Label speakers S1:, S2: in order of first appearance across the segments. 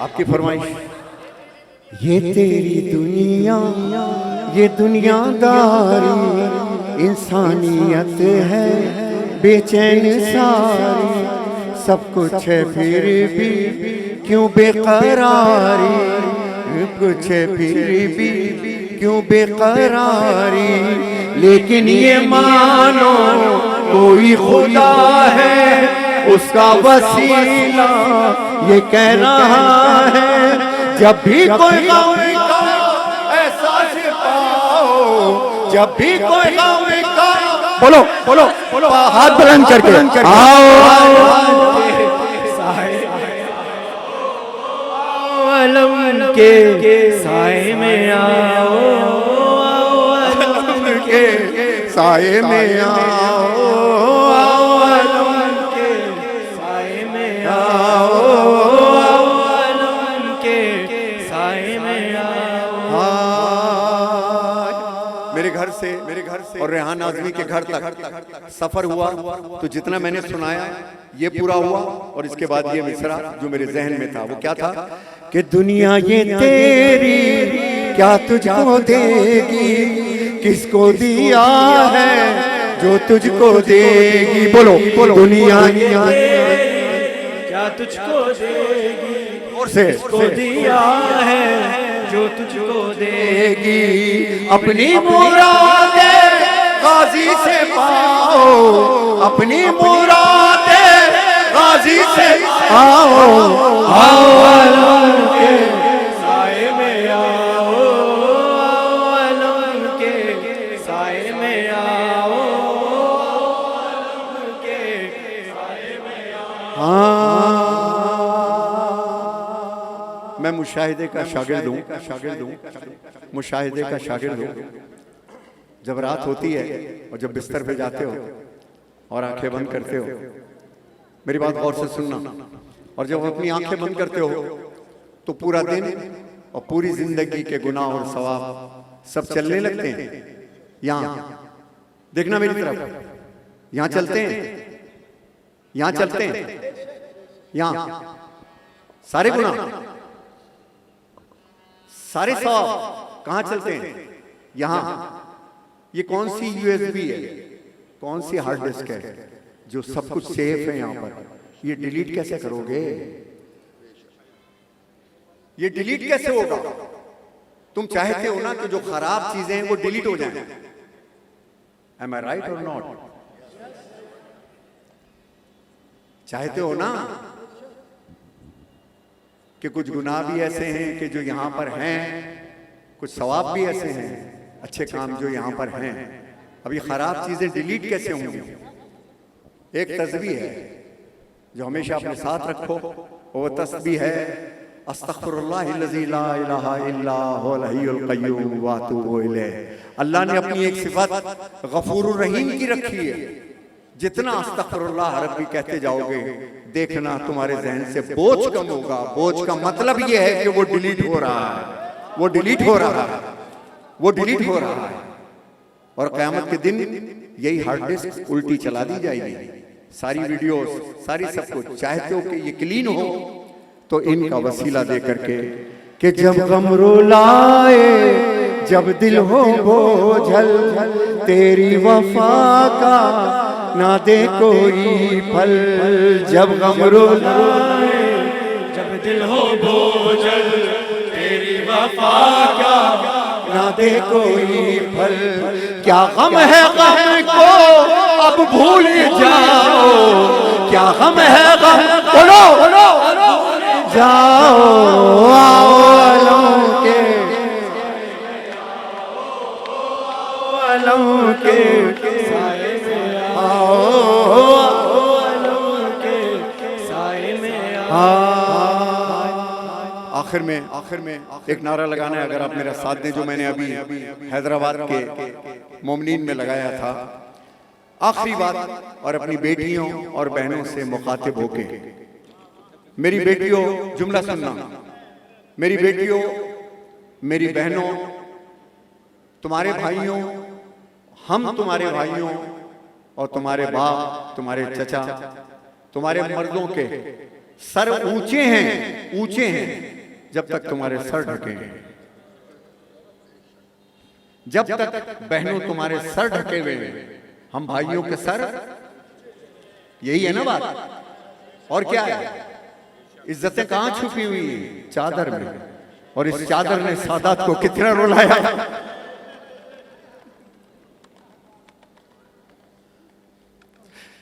S1: आपकी फरमाइश। ये तेरी दुनिया, ये दुनियादारी, इंसानियत है बेचैन सारी, सब कुछ है फिर भी क्यों बेकरारी, कुछ है फिर भी क्यों बेकरारी, लेकिन ये मानो कोई खुदा है उसका वसीला ये कह रहा है, जब भी कोई गम का एहसास पाओ, जब भी कोई गम का बोलो बोलो बोलो हाथ बुलंद करके आओ
S2: अलम के साए में आओ,
S1: अलम के साए में आओ,
S2: अलम के साए में आओ, अलम के साए में आओ।
S1: मेरे घर से और रेहान आजमी के घर तक सफर हुआ तो जितना मैंने सुनाया ये पूरा हुआ, और इसके बाद ये मिसरा जो मेरे जहन में था वो क्या था कि दुनिया ये तेरी क्या तुझको देगी, किसको दिया है जो तुझको देगी, बोलो बोलो दुनिया
S2: क्या तुझको देगी,
S1: और से
S2: किसको दिया है जो तुझको देगी,
S1: अपनी मुरादें गाजी से पाओ, अपनी मुरादें गाजी से आओ, आओ
S2: अलम के साए में आओ, अलम के साए में आओ, अलम के साए में आओ।
S1: मैं मुशाहिदे का शागिर्द हूँ, मुशाहिदे का शागिर्द हूँ। जब रात होती है और जब बिस्तर पे जाते हो और आंखें बंद करते हो, मेरी बात गौर से सुनना, और जब अपनी आंखें बंद करते हो तो पूरा दिन और पूरी जिंदगी के गुनाह और सवाब सब चलने लगते हैं। यहाँ देखना मेरी तरफ, यहाँ चलते हैं, यहाँ चलते हैं, यहाँ सारे गुनाह सारे सवाब कहाँ चलते हैं? यहाँ। ये कौन सी यूएसबी है, कौन सी हार्ड डिस्क है जो सब कुछ सेफ है यहाँ पर? ये डिलीट कैसे करोगे? ये डिलीट कैसे होगा? तुम चाहते हो ना कि जो खराब चीजें हैं वो डिलीट हो जाएं। Am I right or not? चाहते हो ना कि कुछ गुनाह भी ऐसे हैं कि जो यहाँ पर हैं, कुछ सवाब भी ऐसे हैं, अच्छे काम जो यहाँ पर हैं। अब ये खराब चीजें डिलीट कैसे होंगी? एक तस्बीह है जो हमेशा अपने साथ रखो, वो तस्बीह है अस्तगफिरुल्लाहिल्लज़ी ला इलाहा इल्ला हुवल हय्युल क़य्यूम व अतूबु इलैह। अल्लाह ने अपनी एक सिफत गफूरुर रहीम की रखी है। जितना अस्तगफिरुल्लाह रब्बी कहते जाओगे, देखना तुम्हारे जहन से बोझ कम होगा। बोझ का मतलब ये है कि वो डिलीट हो रहा है, वो डिलीट हो रहा है, वो डिलीट हो रहा है। और क़यामत के दिन यही हार्ड डिस्क उल्टी चला दी जाएगी, सारी वीडियोस, सारी सब कुछ। चाहते हो कि ये क्लीन हो तो इनका वसीला दे करके कि जब गम रुलाए, जब दिल हो बोझल, तेरी वफा का ना दे कोई फल। जब गम रुलाए,
S2: जब दिल हो बोझल, तेरी वफा का
S1: ना दे कोई फल। क्या गम है गम को अब भूल जाओ, क्या गम है गम, बोलो बोलो जाओ, आओ अलम के, अलम के
S2: साए में
S1: आओ,
S2: अलम के साए में आओ।
S1: आखिर में एक नारा लगाना है, अगर आप मेरा साथ दें, जो मैंने अभी हैदराबाद के मोमिनीन में लगाया था। आखिरी बात, और अपनी बेटियों और बहनों से मुखातिब होके, मेरी बेटियों जुमला सुनना, मेरी बेटियों, मेरी बहनों, तुम्हारे भाइयों, हम तुम्हारे भाइयों और तुम्हारे बाप, तुम्हारे चचा, तुम्हारे मर्दों के सर ऊंचे हैं, ऊंचे हैं, जब तक तुम्हारे सर ढके, जब तक बहनों तुम्हारे सर ढके हुए, हम भाइयों के सर, यही है ना बात। और क्या है, इज्जतें कहां छुपी हुई है? चादर में। और इस चादर ने सादात को कितना रुलाया।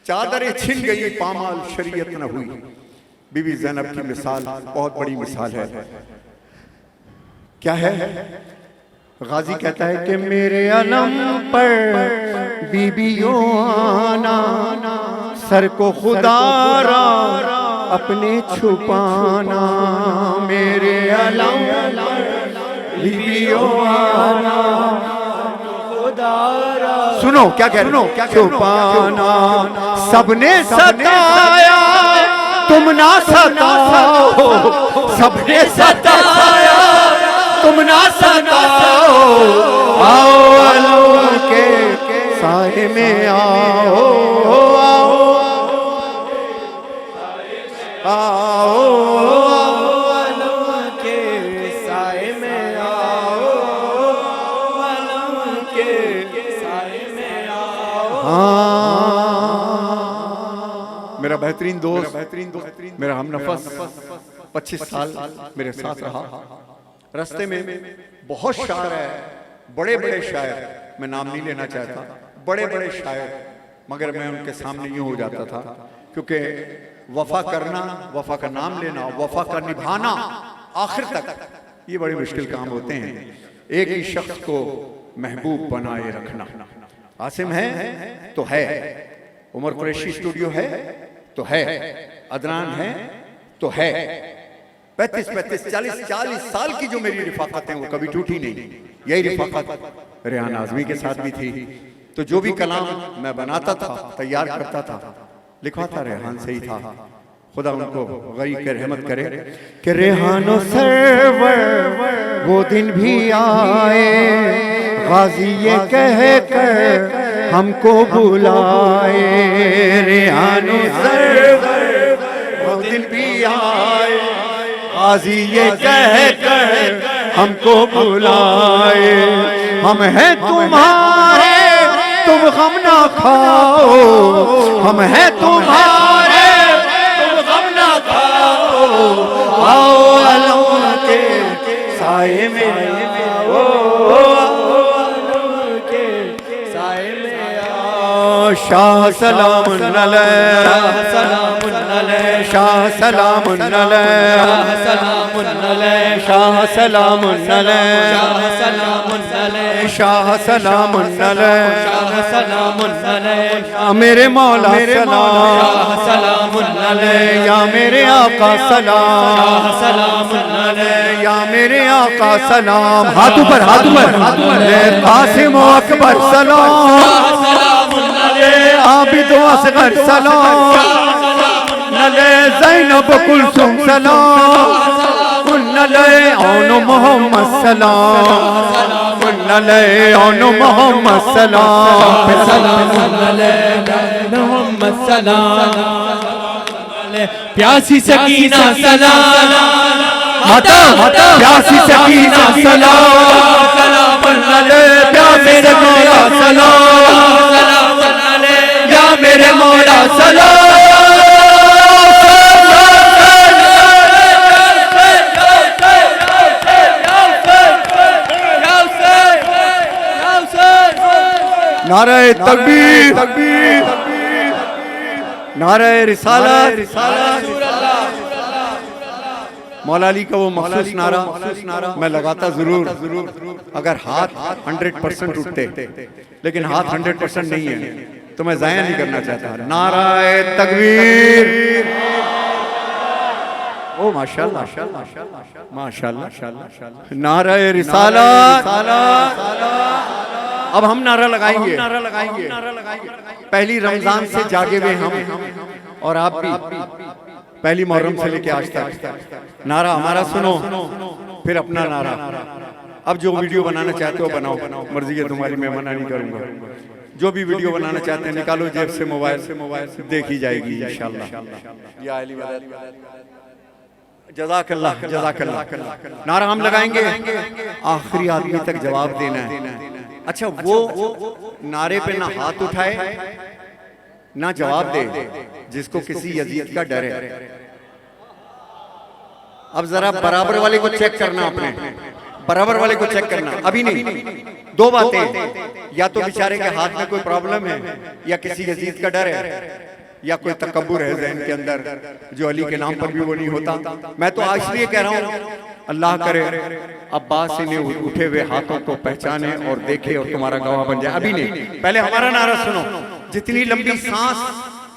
S1: चादरें छिन गई, पामाल शरीयत न हुई। बीबी ज़ैनब की मिसाल बहुत बड़ी मिसाल है। क्या है? गाजी कहता है कि मेरे अलम पर बीबियों आना, सर को खुदारा अपने छुपाना। मेरे अलम पर बीबियों आना, खुदारा, सुनो क्या कह रहे हो, छुपाना। सबने सताया तुम ना सताओ, सबने सताया तुम ना सताओ। आओ अलम के साए में आओ, आओ आओ अलम के साए में आओ, अलम के साए में आओ। हाँ, मेरा बेहतरीन दोस्त, मेरा हमनफस 25 साल मेरे साथ रहा। रास्ते में बहुत शायर है, बड़े बड़े शायर, मैं नाम नहीं लेना चाहता, बड़े बड़े शायर, मगर मैं उनके सामने यूं हो जाता था, क्योंकि वफा करना, वफा का नाम लेना, वफा का निभाना आखिर तक, ये बड़े मुश्किल काम होते हैं। एक ही शख्स को महबूब बनाए रखना। आसिम है तो है, उमर कुरैशी स्टूडियो है तो है, अदनान है तो है, 35, 40 साल की जो मेरी रिफाकत है वो कभी टूटी नहीं। यही रिफाकत रेहान आज़मी के साथ भी थी। तो जो भी कलाम मैं बनाता था, तैयार करता था, लिखवाता रेहान से ही था। खुदा उनको गरीब के रहमत करे कि रेहानो सरवर वो दिन भी आए, गाजी ये कह कर हमको बुलाए। रेहानो सरवर वो दिन भी आए, गाजी ये कह कर हमको बुलाए। हम हैं तुम्हारे तुम गम ना खाओ, हम हैं तुम्हारे तुम गम ना खाओ। आओ अलम के साए में आओ, अलम के साए में आओ। शाह सलाम अलैह, शाह सलाम अलैह, शाह सलाम अलैह, शाह सलाम अलैह, या मेरे मौला सलाम अलैह, या मेरे आका सलाम, या मेरे आका सलाम। हाथ ऊपर, हाथ ऊपर। कासिम अकबर सलाम, आबिद असगर सलाम, ज़ैनब कुलसुम सलाम, मोहम्मद सलाम, मोहम्मद सलाम,
S2: मोहम्मद सलाम, प्यासी सकीना सलाम,
S1: प्यासी सकीना सलाम, प्यासे मौला सलाम, या मेरे मौला सलाम। नारे तकबीर, नारे रिसालत, मौला अली का वो मखसूस नारा मैं लगाता जरूर अगर हाथ 100% उठते, लेकिन हाथ 100% नहीं है तो मैं जाया नहीं करना चाहता। नारे तकबीर, ओ माशाल्लाह, माशाल्लाह, नारे रिसालत। अब हम नारा लगाएंगे, पहली रमजान से जागे हुए हम और आप भी, पहली मुहर्रम से लेके आज तक। नारा हमारा सुनो, फिर अपना नारा। अब जो वीडियो बनाना चाहते हो बनाओ, मर्जी है तुम्हारी, मैं मना नहीं करूंगा। जो भी वीडियो बनाना चाहते हैं निकालो जेब से, मोबाइल से देखी जाएगी इंशाल्लाह। जज़ाकल्लाह जज़ाकल्लाह। नारा हम लगाएंगे, आखिरी आदमी तक जवाब देना है। अच्छा, वो नारे पे ना हाथ उठाए ना जवाब दे जिसको किसी यजीद का डर है। अब जरा बराबर वाले को चेक करना, अपने बराबर वाले को चेक करना। अभी नहीं, दो बातें, या तो बेचारे के हाथ में कोई प्रॉब्लम है, या किसी यजीद का डर है, या कोई तकब्बुर है ज़हन के अंदर जो अली के नाम पर भी वो नहीं होता। मैं तो आज इसलिए कह रहा हूँ, अल्लाह करे अब्बास इन्हें उठे हुए हाथों को पहचाने और देखे और तुम्हारा गवाह बन जाए। अभी नहीं, पहले हमारा नारा सुनो। जितनी लंबी सांस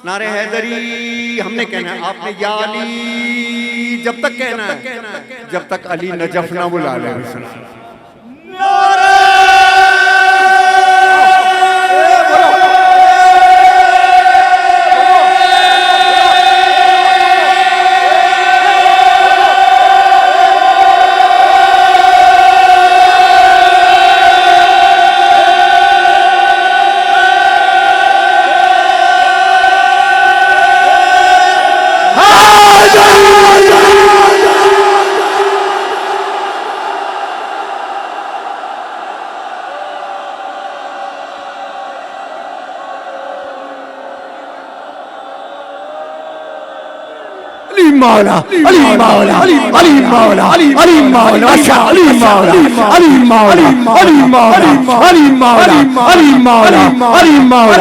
S1: नारे हैदरी हमने कहना है, आपने या अली जब तक कहना है जब तक अली नजफ ना बुला ले।
S3: मौला अली मौला अली मौला अली मौला अली मौला अली मौला अली मौला अली मौला अली मौला अली मौला अली मौला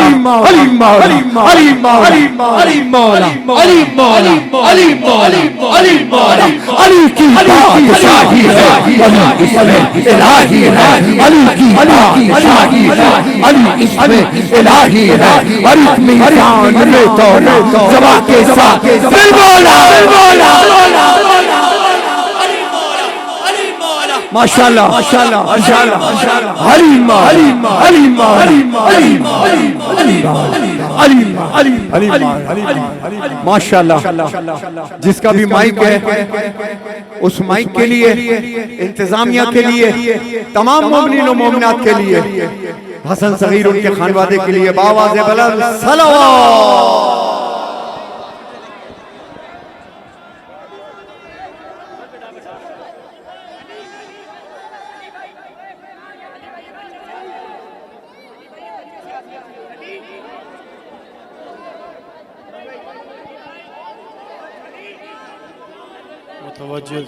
S3: अली मौला अली मौला अली मौला अली मौला अली मौला अली की बादशाही है, अली इसमें इलाही है, अली की बादशाही है, अली इसमें इलाही है, अली मीज़ान में तौला जवा के साथ दिल मौला माशाल्लाह माशाल्लाह माशाल्लाह अली अली अली अली अली माशाल्लाह। जिसका भी माइक है उस माइक के लिए, इंतजामिया के लिए, तमाम मोमिनीन और मोमिनात के लिए, हसन सगीर उनके खानवादे के लिए बावाज़े बुलंद सलावत।
S2: मुतवज्जिह